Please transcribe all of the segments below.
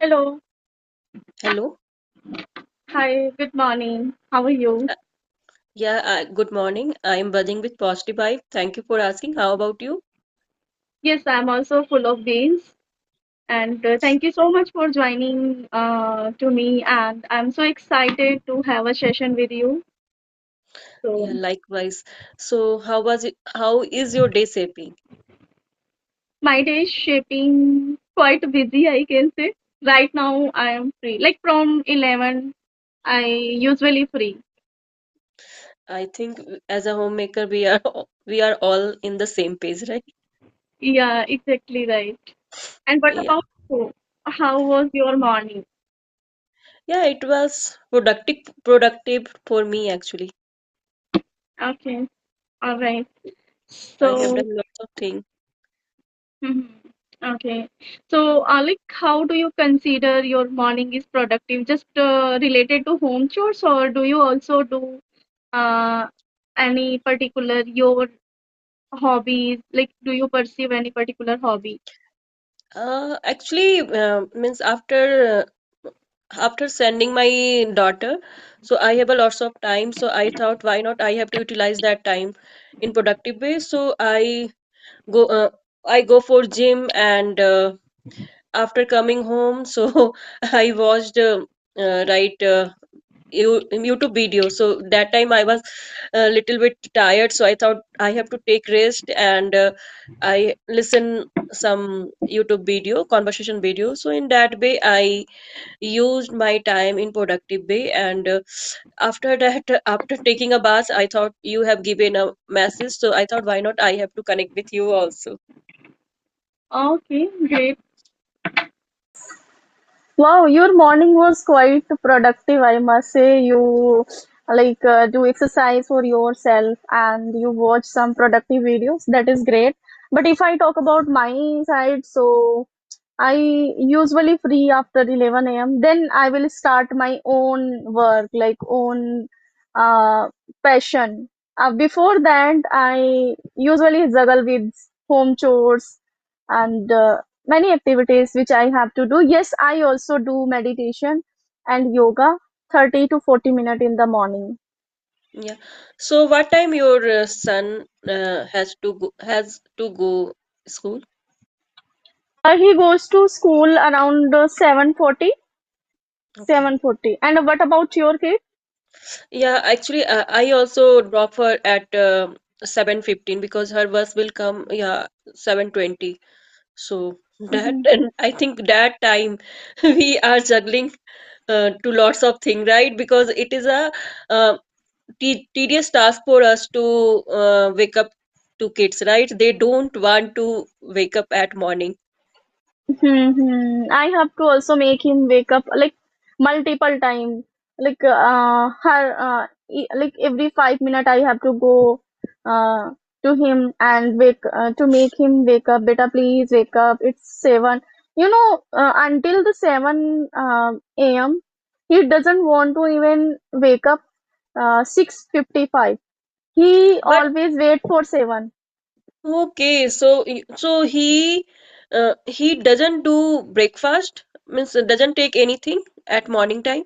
Hello. Hello. Hi, good morning. How are you? Uh, Yeah, good morning. I'm buzzing with positive vibe. Thank you for asking. How about you? Yes, I'm also full of beans. And thank you so much for joining to me. And I'm so excited to have a session with you. Yeah, So likewise. So, how was it? How is your day shaping? my day is shaping quite busy, I can say. Right now, I am free. Like from 11, I usually free. I think as a homemaker, we are all in the same page, right? Yeah, exactly right. And what Yeah. about you? How was your morning? Yeah, it was productive for me actually. Okay, all right. I have So done lots of things. Mhm. Okay. So, like, how do you consider your morning is productive? Just related to home chores, or do you also do uh, any particular your hobbies? Like, do you perceive any particular hobby? Actually, means after sending my daughter, so I have a lots of time. So I thought, why not? I have to utilize that time in productive way. So go uh, I go for gym and after coming home, so I watched right YouTube video. So that time I was a little bit tired, so I thought I have to take rest and I listen some YouTube video, conversation video. So in that way, I used my time in productive way and after that after taking a bath I thought you have given a message, so I thought why not I have to connect with you also. Okay, great. Wow, your morning was quite productive, I must say. You do exercise for yourself and you watch some productive videos. That is great. But if I talk about my side, so I usually free after 11 a.m. Then I will start my own work, like own uh, passion. Before that, I usually juggle with home chores and many activities which I have to do. Yes, I also do meditation and yoga 30 to 40 minutes in the morning. Yeah. So what time your son has to go school? He goes to school around 7:40. Okay. 7:40. And what about your kid? Yeah, actually, I also drop her at 7:15 because her bus will come, yeah, 7:20. So that, Mhm. and I think that time we are juggling to lots of things, right? Because it is a tedious task for us to wake up to kids, right? They don't want to wake up at morning. I have to also make him wake up like multiple times. Like every 5 minutes I have to go uh, to him and wake to make him wake up. Beta, please wake up. It's 7. Until the 7 a.m. He doesn't want to even wake up. 6:55. He But always wait for 7. okay, so he doesn't do breakfast, means doesn't take anything at morning time.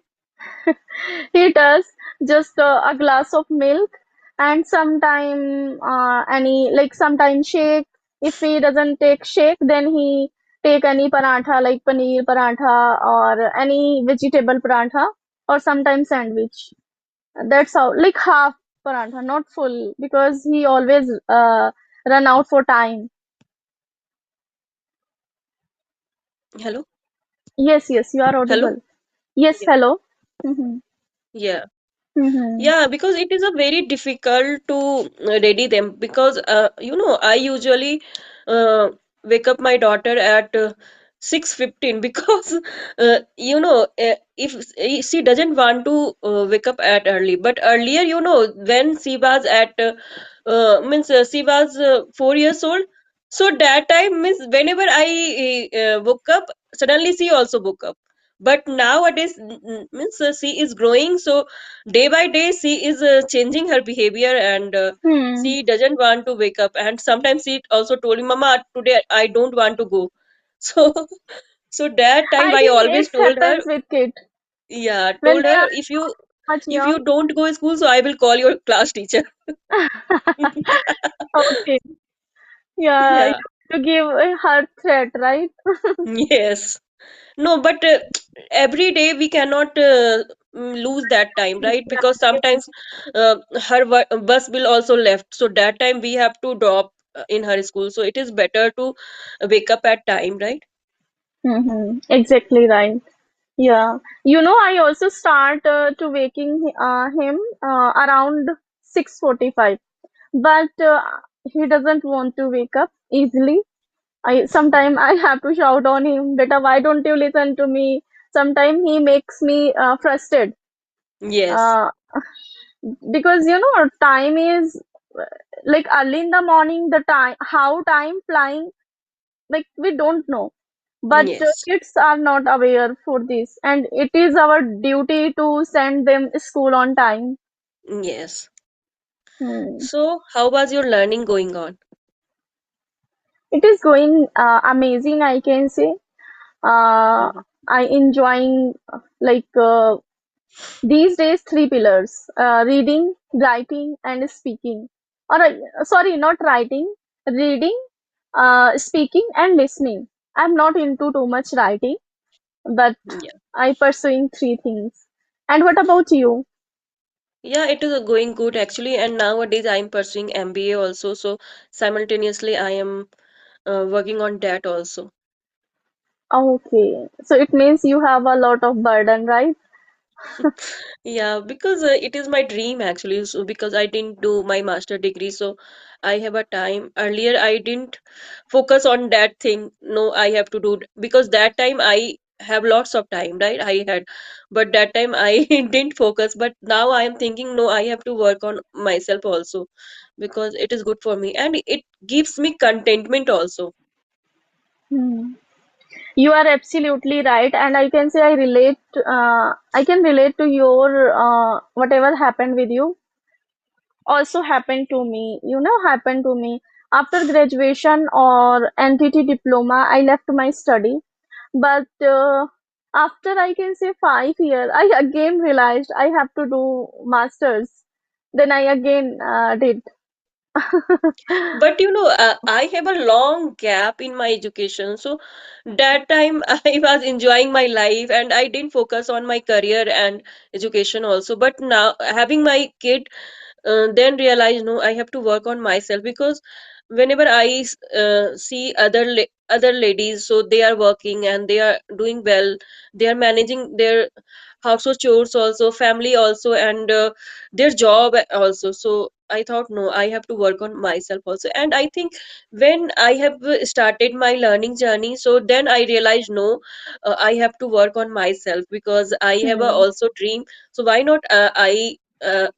He does just a glass of milk and sometime sometime shake. If he doesn't take shake, then he take any paratha like paneer paratha or any vegetable paratha or sometimes sandwich. That's how, like half paratha, not full, because he always run out for time. Hello, Yes, yes, you are hello. audible. Yes, Yeah. hello. Mm-hmm. Yeah. Mm-hmm. Yeah, because it is a very difficult to ready them because I usually uh, wake up my daughter at 6:15 because if she doesn't want to wake up at early, but earlier when she was at means she was 4 years old, so that time means whenever I woke up, suddenly she also woke up. But nowadays means she is growing, so day by day she is changing her behavior and Hmm. she doesn't want to wake up, and sometimes she also told me, mama, today I don't want to go. So So that time I I think always it told her, happens with kids yeah, when told they her, are much if you young. don't go to school, so I will call your class teacher. Okay. Yeah, Yeah. to give a her threat, right? Yes. No, but every day we cannot lose that time, right? Because sometimes her bus will also left, so that time we have to drop in her school. So it is better to wake up at time, right? Exactly right. Yeah. I also start to waking him around 6:45, but he doesn't want to wake up easily. I Sometimes I have to shout on him, "Beta, why don't you listen to me?" Sometimes he makes me frustrated. Yes, Uh, because time is like early in the morning, the time how time flying, like we don't know, but yes, kids are not aware for this, and it is our duty to send them school on time. yes. Hmm. So how was your learning going on? It is going amazing, I can say. Mhm. I enjoying like these days three pillars: reading, writing, and speaking. Or sorry, not writing, reading, speaking, and listening. I'm not into too much writing, but Yeah. I pursuing three things. And what about you? Yeah, it is going good actually. And nowadays I'm pursuing MBA also. So simultaneously I am working on that also. Okay, so it means you have a lot of burden, right? Yeah, because it is my dream actually. So because I didn't do my master degree, so I have a time. Earlier, I didn't focus on that thing. No, I have to do because that time I have lots of time, right? I had, but that time I didn't focus. But now I am thinking, no, I have to work on myself also because it is good for me and it gives me contentment also. Hmm. You are absolutely right, and I can say I relate. I can relate to your whatever happened with you. Also happened to me. Happened to me after graduation or NTT diploma. I left my study, but after I can say 5 years, I again realized I have to do masters. Then I again did. But I have a long gap in my education. So that time I was enjoying my life and I didn't focus on my career and education also. But now having my kid, then realize no, I have to work on myself because whenever see other ladies, so they are working and they are doing well, they are managing their household chores also, family also, and their job also. So I thought no, I have to work on myself also. And I think when I have started my learning journey, so then I realized no, I have to work on myself because I have a Hmm. also dream. So why not I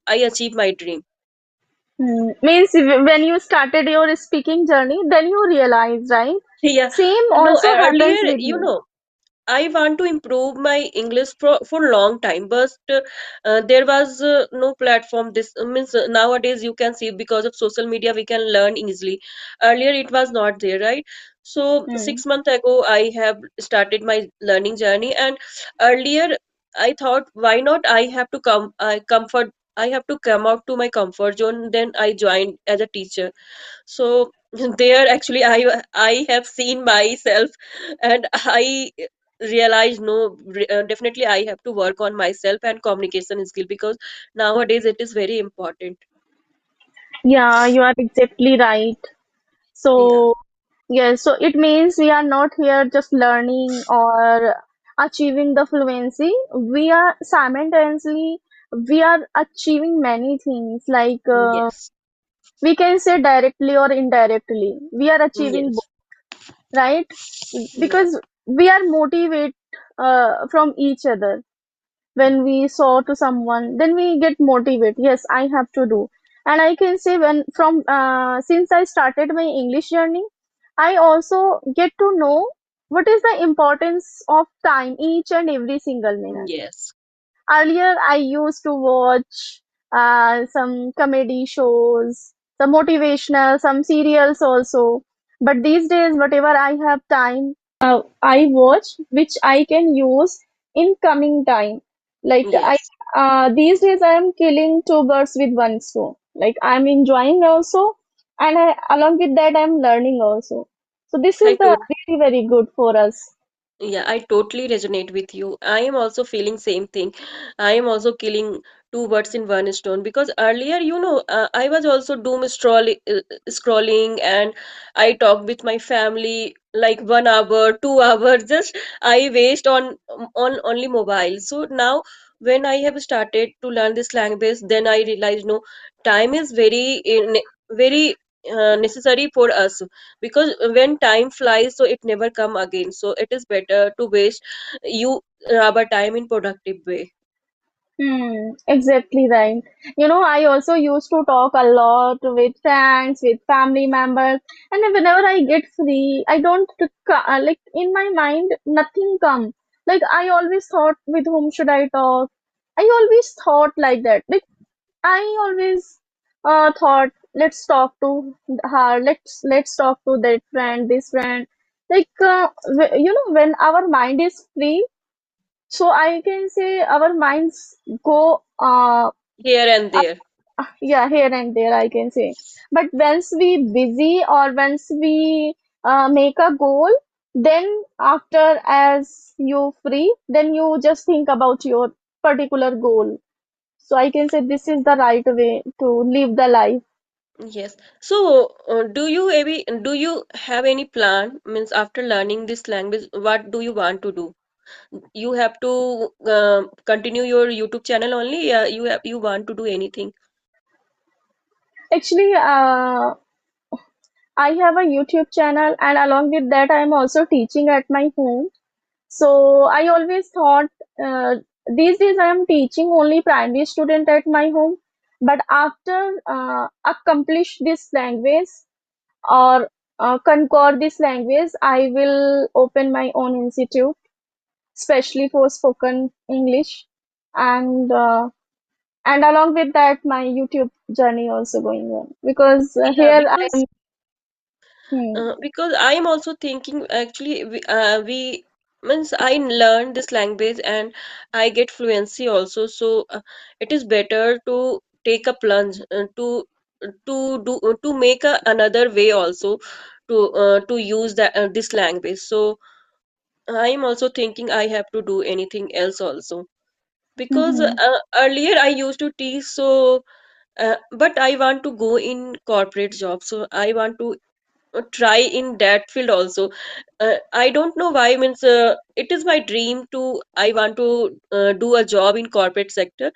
achieve my dream. Means when you started your speaking journey, then you realize, right? Yeah, Same no, also happens earlier, with me. I want to improve my English for long time, but there was no platform. This means nowadays you can see because of social media we can learn easily. Earlier it was not there, right? So Hmm. 6 months ago I have started my learning journey, and earlier I thought why not I have to comfort. I have to come out to my comfort zone. Then I joined as a teacher. So there actually I have seen myself and I realized no, definitely I have to work on myself and communication skill because nowadays it is very important. Yeah, you are exactly right. Yeah. So, yes, so it means we are not here just learning or achieving the fluency. We are simultaneously we are achieving many things like Yes. we can say directly or indirectly. We are achieving both, Yes. right? Yeah. Because we are motivated from each other. When we saw to someone, then we get motivated. Yes, I have to do. And I can say when from since I started my English journey, I also get to know what is the importance of time each and every single minute. Yes. Earlier, I used to watch some comedy shows, some motivational, some serials also. But these days, whatever I have time, I watch, which I can use in coming time. Like I Yes, these days I am killing two birds with one stone. Like I'm enjoying also, and along with that I'm learning also. So this I is the totally. really very good for us. Yeah, I totally resonate with you. I am also feeling same thing. I am also killing two birds in one stone because earlier, I was also scrolling, and I talked with my family like 1 hour, 2 hours. Just I waste on only mobile. So now when I have started to learn this language, then I realize no, time is very necessary for us, because when time flies, so it never come again, so it is better to waste you our time in productive way. Exactly right. I also used to talk a lot with friends, with family members, and then whenever I get free, I don't like in my mind nothing come. Like I always thought, with whom should I talk? I always thought like that. Like I always thought, let's talk to her, let's talk to that friend, this friend. Like when our mind is free, so I can say our minds go Here and there. yeah, here and there I can say. But once we busy or once we make a goal, then after as you free, then you just think about your particular goal. So I can say this is the right way to live the life. Yes. So do you have any plan, means after learning this language, what do you want to do? You have to continue your YouTube channel only? You want to do anything? Actually, I have a YouTube channel, and along with that, I am also teaching at my home. So I always thought these days I am teaching only primary student at my home. But after accomplish this language or conquer this language, I will open my own institute, especially for spoken English, and along with that, my YouTube journey also going on because Yeah, here I am. Hmm, because I am also thinking, actually we means I learned this language and I get fluency also, so it is better to take a plunge, to make another way also to use this language. So I am also thinking I have to do anything else also, because hmm, earlier I used to teach, so but I want to go in corporate job, so I want to try in that field also. I don't know why, means it is my dream to I want to do a job in corporate sector,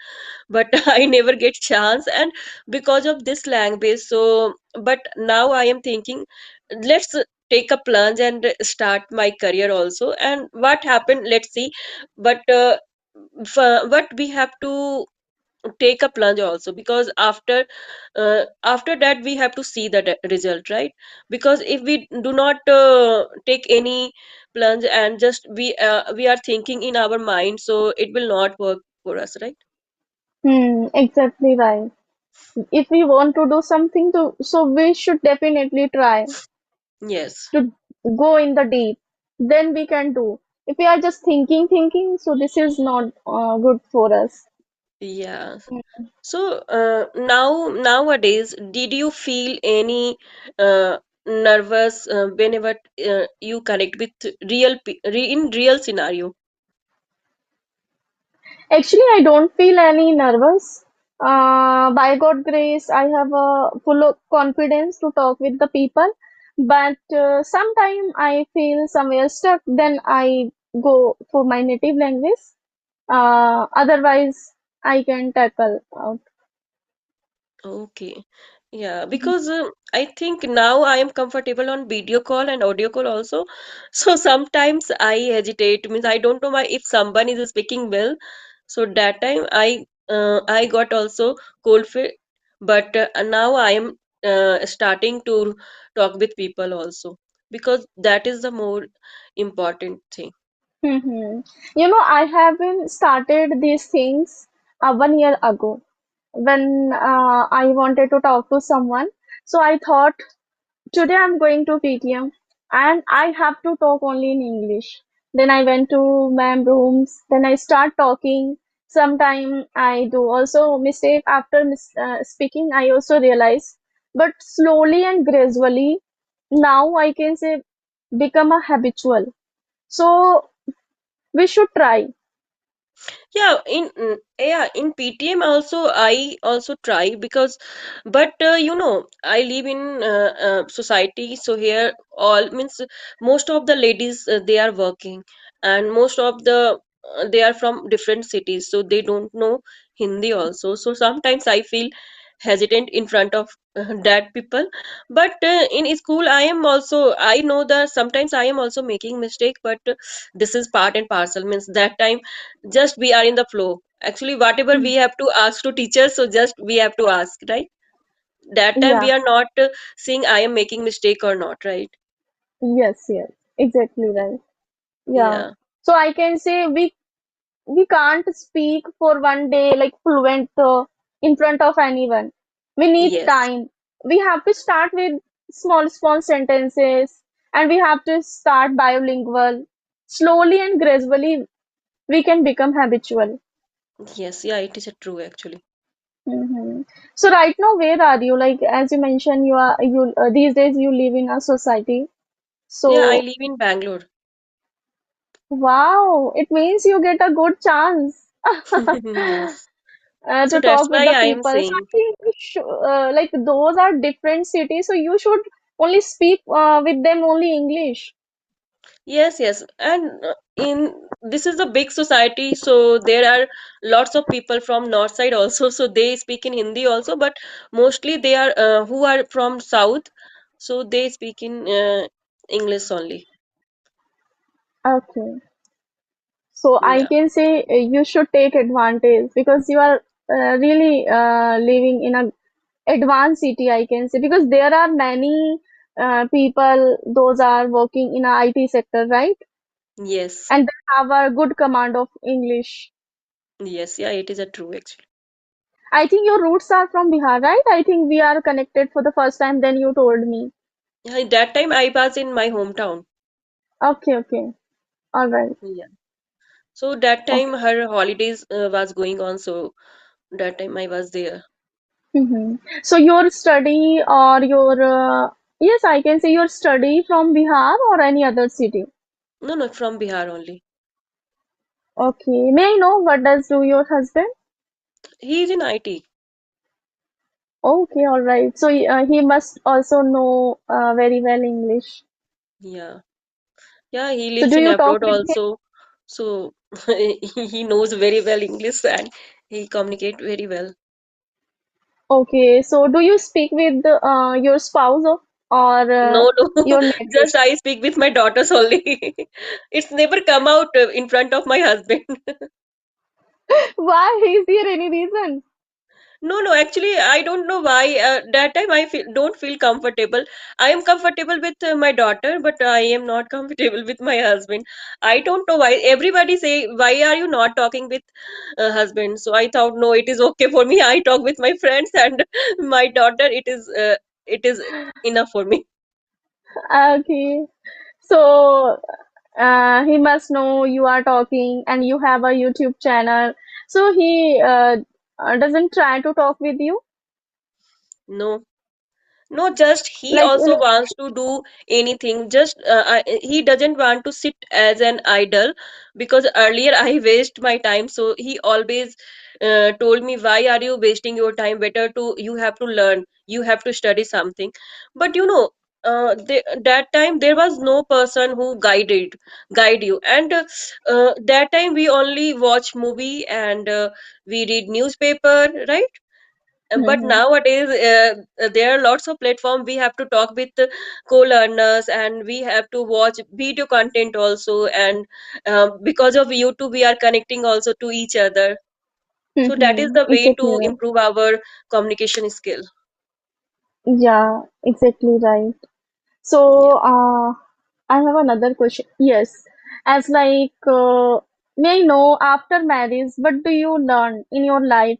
but I never get chance, and because of this language. So but now I am thinking, let's take a plunge and start my career also, and what happened, let's see. But but we have to take a plunge also, because after that we have to see the result, right? Because if we do not take any plunge and just we are thinking in our mind, so it will not work for us, right? exactly right. If we want to do something to, so we should definitely try Yes. to go in the deep. Then we can do. If we are just thinking, so this is not good for us. Yeah. So nowadays, did you feel any nervous whenever you connect with in real scenario? Actually, I don't feel any nervous. By God grace, I have a full of confidence to talk with the people. But sometime I feel somewhere stuck. Then I go for my native language. Otherwise, I can tackle out. Okay. Yeah, because I think now I am comfortable on video call and audio call also. So sometimes I hesitate, means I don't know why, if someone is speaking well. So that time I got also cold feet, but now I am starting to talk with people also, because that is the more important thing. Mhm. I haven't started these things 1 year ago when I wanted to talk to someone. So I thought today I'm going to PTM. and I have to talk only in English. Then I went to ma'am rooms. Then I start talking. Sometime I do also mistake after speaking. I also realize, but slowly and gradually, now I can say become a habitual. So we should try. In PTM also I also try because, but I live in society, so here all means most of the ladies they are working, and most of they are from different cities, so they don't know Hindi also. So sometimes I feel hesitant in front of that people. But in school I know that sometimes I am also making mistake, but this is part and parcel, means that time just we are in the flow. Actually whatever Hmm. we have to ask to teachers, so just we have to ask, right? That time Yeah. we are not seeing I am making mistake or not, right? Yes. Yes. Exactly right. Yeah. Yeah. So I can say we can't speak for one day like fluent in front of anyone. We need Yes. time. We have to start with small sentences, and we have to start bilingual. Slowly and gradually, we can become habitual. Yes, yeah, it is a true actually. Hmm. So right now, where are you? Like as you mentioned, you these days you live in a society. Yeah, I So live in Bangalore. wow, it means you get a good chance. Yes. So To that's talk with why the I am people. So I saying. think like those are different cities, so you should only speak with them only English. Yes, yes. And in this is a big society, so there are lots of people from north side also, so they speak in Hindi also, but mostly they are who are from south, so they speak in English only. Okay, so I Yeah. can say you should take advantage because you are really living in a advanced city. I can say because there are many people those are working in a IT sector, right? Yes. And they have a good command of English. Yes, yeah, it is a true actually. I think your roots are from Bihar, right? I think we are connected for the first time. Then you told me. Yeah, that time I was in my hometown. Okay, okay. All right. Yeah. So that time Okay. her holidays was going on, so that time I was there. Hmm. So your study or your yes, I can say your study from Bihar or any other city. No, no, from Bihar only. Okay. May I know what does do your husband? He is in IT. Okay, all right. So he must also know very well English. Yeah. Yeah, he So lives do in you talk abroad with him? also. So he knows very well English and he communicate very well. Okay. So do you speak with your spouse or No, no, your native? just I speak with my daughters only. It's never come out in front of my husband. Why? Is there any reason? No, no, actually, I don't know why. That time don't feel comfortable. I am comfortable with my daughter, but I am not comfortable with my husband. I don't know why. Everybody say, why are you not talking with husband? So I thought, no, it is okay for me. I talk with my friends and my daughter. It is enough for me. Okay. So he must know you are talking and you have a YouTube channel. So he doesn't try to talk with you. No. No, just he Like, also wants to do anything. Just he doesn't want to sit as an idol, because earlier I waste my time. So he always told me, "Why are you wasting your time? Better to you have to learn. You have to study something." But that time there was no person who guide you, and that time we only watch movie and we read newspaper, right? But hmm. nowadays there are lots of platform. We have to talk with co-learners and we have to watch video content also, and because of YouTube we are connecting also to each other. So that is Hmm. the way Exactly to right. improve our communication skill. Yeah, exactly right. Yeah. So, I have another question. Yes, as like, may I know after marriage, what do you learn in your life?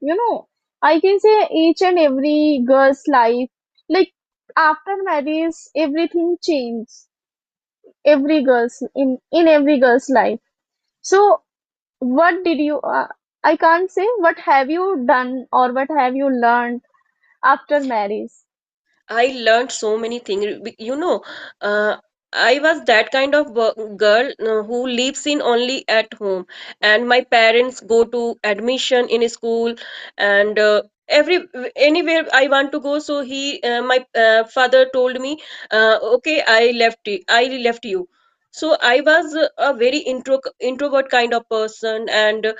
I can say each and every girl's life, like after marriage, everything changes. every girl's life. So what did you I can't say what have you done or what have you learned after marriage? I learned so many things. Uh, I was that kind of girl who lives in only at home, and my parents go to admission in a school, and every anywhere I want to go. So my father told me, "Okay, I left you." So I was a very introvert kind of person, and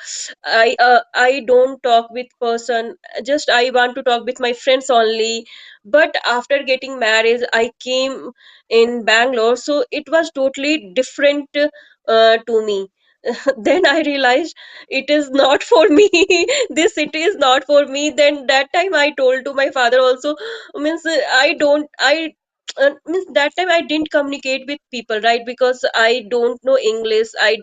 I don't talk with person. Just I want to talk with my friends only. But after getting married, I came in Bangalore, so it was totally different to me. Then I realized it is not for me. This city is not for me. Then that time I told to my father also, means I don't I means that time I didn't communicate with people, right? Because I don't know English. I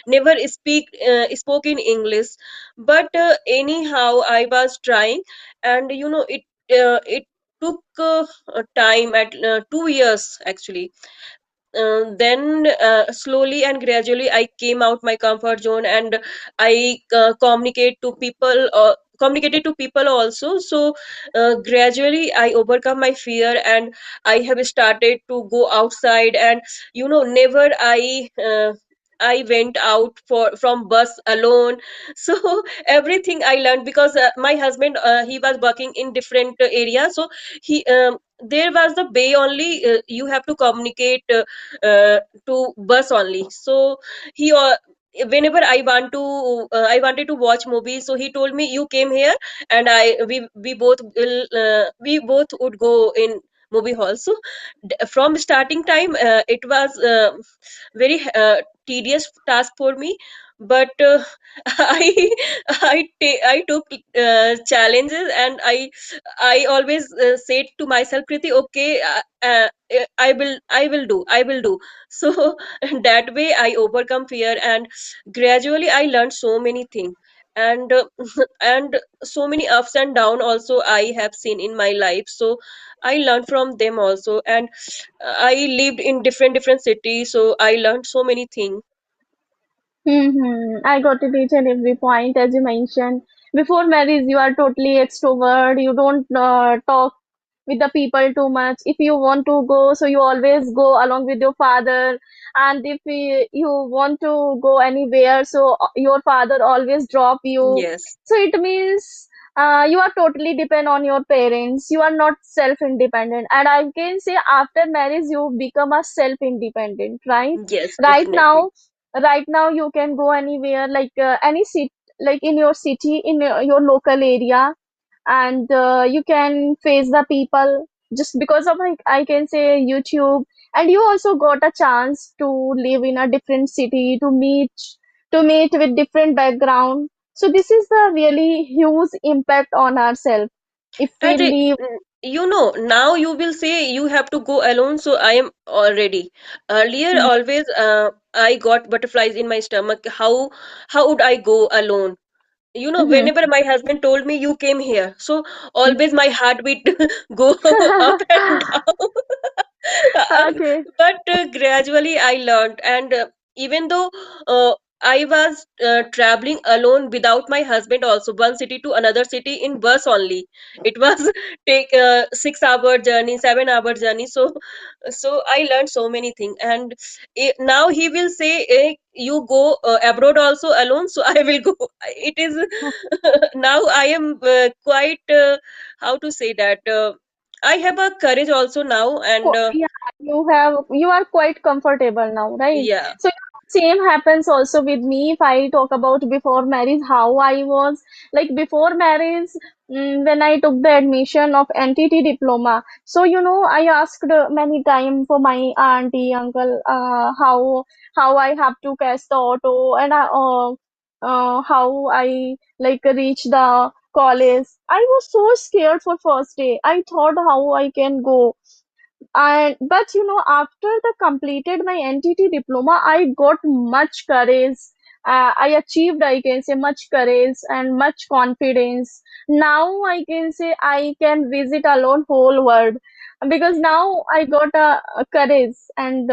never spoke in English. But anyhow I was trying, and it took time at 2 years actually. Then slowly and gradually I came out my comfort zone, and I communicated to people also. So gradually I overcome my fear, and I have started to go outside. And never I went out from bus alone. So everything I learned, because my husband, he was working in different areas. So he there was the way only, you have to communicate to bus only. So he whenever I wanted to watch movies, so he told me, you came here, and we both would go in movie hall. So from starting time, it was very tedious task for me. But i I took challenges, and I always said to myself, Kriti, okay, I will do. So that way I overcome fear, and gradually I learned so many things. And and so many ups and down also I have seen in my life. So I learned from them also. And I lived in different cities, so I learned so many things. I got it each and every point as you mentioned. Before marriage, you are totally extrovert. You don't talk with the people too much. If you want to go, so you always go along with your father. And if you want to go anywhere, so your father always drop you. Yes, So it means you are totally depend on your parents. You are not self-independent. And I can say after marriage, you become a self-independent, right? yes, Right definitely. now, right now you can go anywhere, like any city, like in your city, in your local area, and you can face the people just because of, like, I can say YouTube. And you also got a chance to live in a different city, to meet with different background. So this is the really huge impact on ourselves if we And live. now you will say you have to go alone, so I am already. Earlier, Hmm. always I got butterflies in my stomach. How would I go alone? Mhm. Whenever my husband told me, you came here, so always my heartbeat go up and down. Okay. But gradually I learned. And even though I was traveling alone without my husband also, one city to another city in bus only. It was take 6 hour journey, 7 hour journey. So I learned so many things. And now he will say, you go abroad also alone, so I will go. It is now I am quite, how to say that, I have a courage also now. And Yeah, you are quite comfortable now, right? yeah. So same happens also with me. If I talk about before marriage, how I was like before marriage, when I took the admission of NTT diploma. So I asked many time for my auntie, uncle, how I have to catch the auto, and how I like reach the college. I was so scared for first day. I thought how I can go. And but after the completed my NTT diploma, I got much courage. I achieved, I can say, much courage and much confidence. Now I can say I can visit alone whole world because now I got a courage. And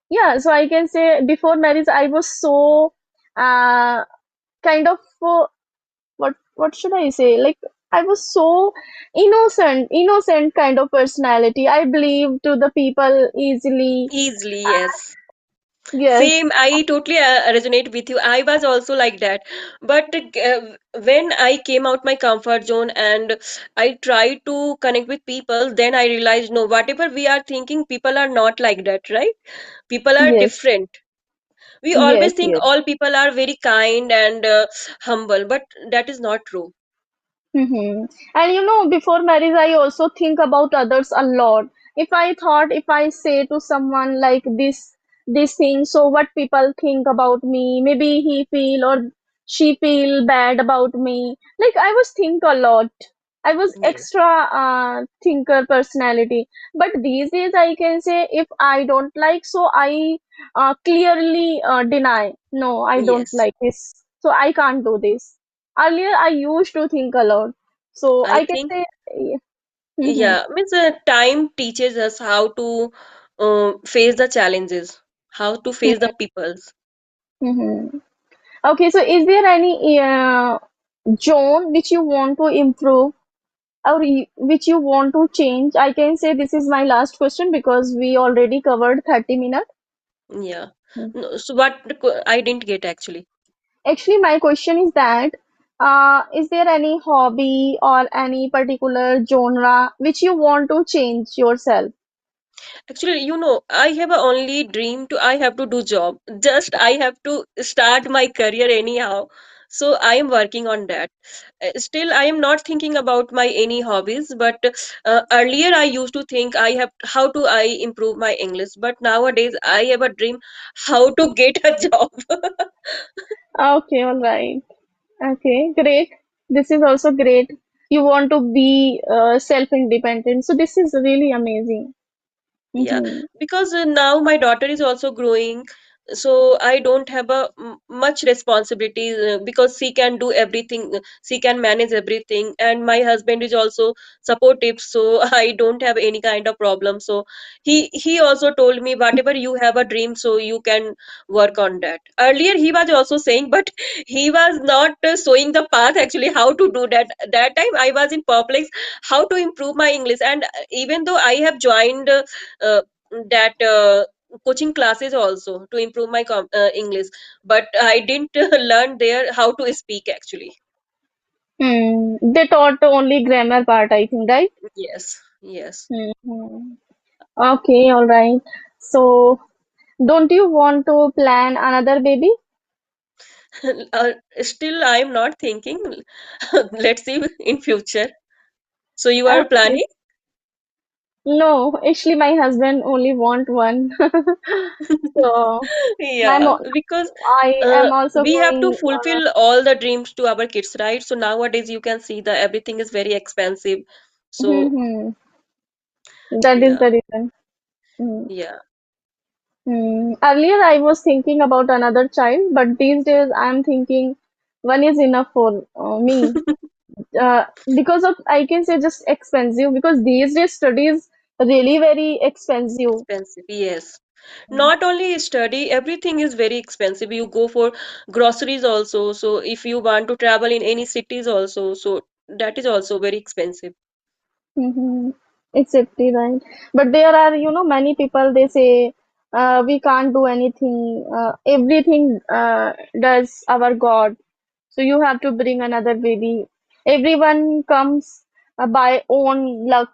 yeah, so I can say before marriage I was so uh, kind of what should I say? Like I was so innocent kind of personality. I believe to the people easily. Easily, Uh, yes. yes, Same, I totally resonate with you. I was also like that. But when I came out my comfort zone and I tried to connect with people, then I realized no, whatever we are thinking, people are not like that, right? People are yes, different. We always yes, think yes. all people are very kind and humble, but that is not true. Mm-hmm. And before marriage, I also think about others a lot. If I thought, if I say to someone like this thing, so what people think about me, maybe he feel or she feel bad about me. Like I was think a lot. I was Yes, extra thinker personality. But these days, I can say if I don't like, so I clearly deny. No, I don't yes. like this. So I can't do this. Earlier, I used to think a lot. So I I can think, say, mm-hmm, yeah, means time teaches us how to face the challenges, how to face the peoples. mm-hmm. Okay, so is there any zone which you want to improve or which you want to change? I can say this is my last question because we already covered 30 minutes. Yeah. Mm. No, so what I didn't get actually. Actually, my question is that is there any hobby or any particular genre which you want to change yourself? Actually, I have a only dream to I have to do job. Just I have to start my career anyhow. So I am working on that. Still, I am not thinking about my any hobbies. But earlier, I used to think I have how to I improve my English. But nowadays, I have a dream how to get a job. Okay, all right. Okay, great. This is also great. You want to be self-independent. So this is really amazing. Yeah, Mm-hmm. because now my daughter is also growing, so I don't have a much responsibility because she can do everything, she can manage everything, and my husband is also supportive, so I don't have any kind of problem. So he also told me whatever you have a dream, so you can work on that. Earlier he was also saying, but he was not showing the path actually how to do that. That time I was in perplex how to improve my English, and even though I have joined. Uh, that coaching classes also to improve my English, but I didn't learn there how to speak actually. Hmm. They taught only grammar part, I think, right? Yes, yes. Hmm. Okay, all right. So don't you want to plan another baby? uh, Still I am not thinking. Let's see in future. So you are Okay. planning? No, actually my husband only want one. So I'm Yeah, because I am also we have to going fulfill all the dreams to our kids, right? So nowadays you can see that everything is very expensive. So hmm, that is yeah, the reason. Hmm. yeah. Earlier, I was thinking about another child, but these days I'm thinking one is enough for me. Because of, I can say, just expensive, because these days studies really very expensive. Expensive, yes. Not only study, everything is very expensive. You go for groceries also. So if you want to travel in any cities also, so that is also very expensive. Mm-hmm. Exactly right. But there are, many people they say we can't do anything. Everything does our God. So you have to bring another baby. Everyone comes by own luck.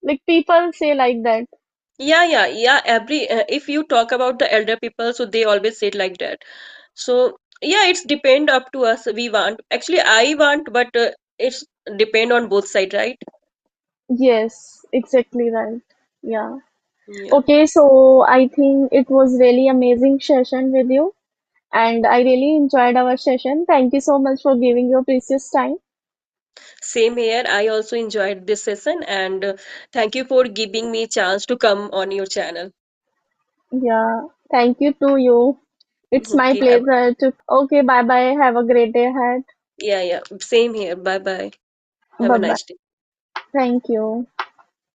Like people say like that. Yeah, yeah, yeah. If you talk about the elder people, so they always say it like that. So yeah, it's depend up to us. We want. Actually, I want, but it's depend on both side, right? Yes, exactly right. Yeah. Yeah. Okay, so I think it was really amazing session with you, and I really enjoyed our session. Thank you so much for giving your precious time. Same here. I also enjoyed this session, and thank you for giving me chance to come on your channel. Yeah, thank you to you. It's my Okay, have pleasure to. Okay, bye bye. Have a great day ahead. yeah, yeah. Same here. Bye bye. Have Bye a bye. nice day. Thank you.